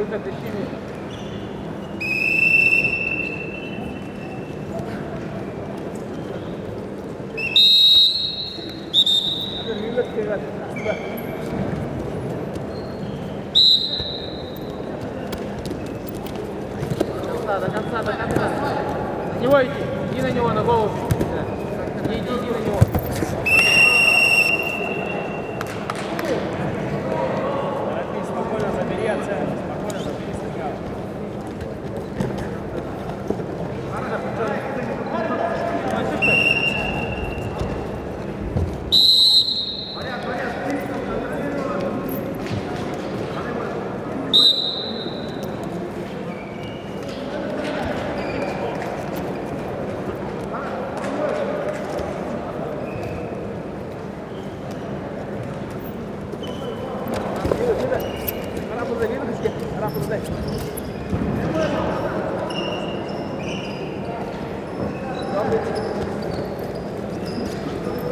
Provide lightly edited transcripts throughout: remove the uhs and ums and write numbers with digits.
Выход ищи меня. До конца, до конца. На него иди, иди на него, на голову. Иди на него. Торопись, спокойно забери от центра, спокойно забери сначала.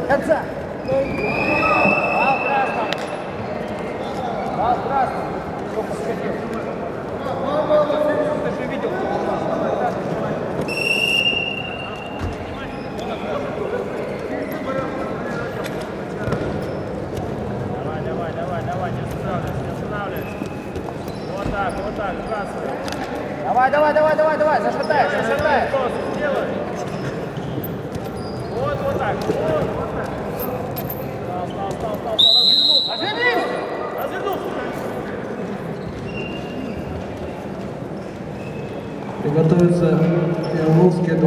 Конца! Бал красным! Бал красным! Сколько сходил? Ты же видел, Давай, не останавливайся. Вот так, красный. Давай, зашатай. Вот так. Стал. Развернулся. Приготовиться Ярловский 2.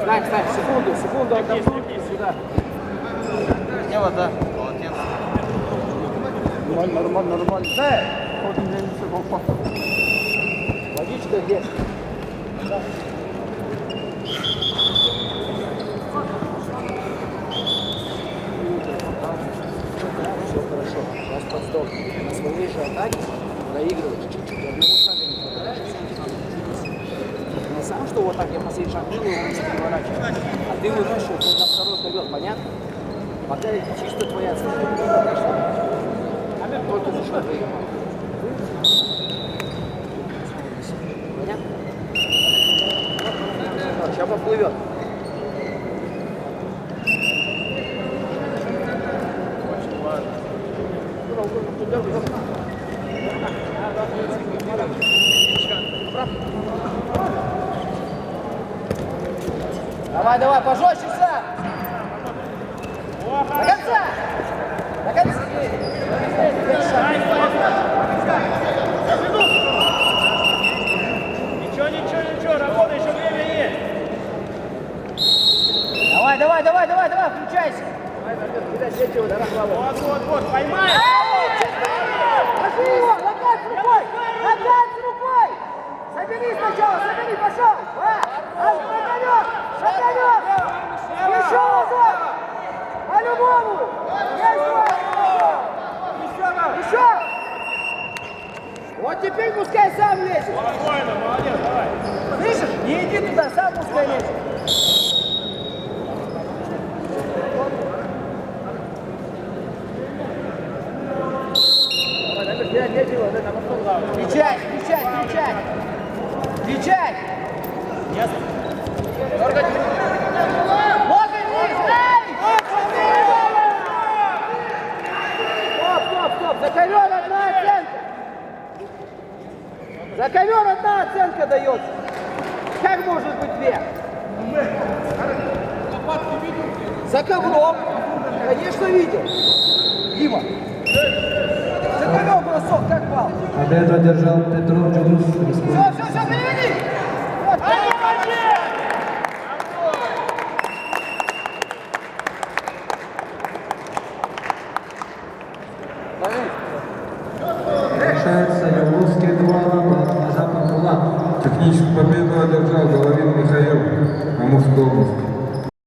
Стань, секунду, отдохнуть сюда. Дело, да, молодец. Нормально. Да, вот он не все водичка где? Да. Все хорошо. Сейчас подстоп. На сложнейшей атаке проигрываешь чуть-чуть. Одного шага не хватает. Не сам, что вот так я последний шаг делаю, он не переворачивает. А ты выносишь хоть на второй ковер, понятно? Пока чисто твоя цель. Только за счет выигрывания. Понятно? Сейчас поплывет. Очень важно. Давай, пожестче сам! До конца! Ничего, работа, еще время есть. Давай, включайся! Вот, поймай! Ложи его! Ногать с рукой! Собери сначала, пошел! Шагнет! Еще назад! По-любому! Еще! Вот теперь пускай сам лезет! Спокойно, молодец, давай! Слышишь? Не иди туда, сам пускай лезет! Кричать! Ясно? Дергать! Локоть вниз! Стоп! За ковер одна оценка дается! Как может быть две? За ковром! Конечно, видел! Дима! За ковер бросок, как пал! Победу одержал Петров Джунус. Все, переведи! Вот, Решается Ярловский 2. Назапад Булат. Техническую победу одержал Головин Михаил, Амурская область.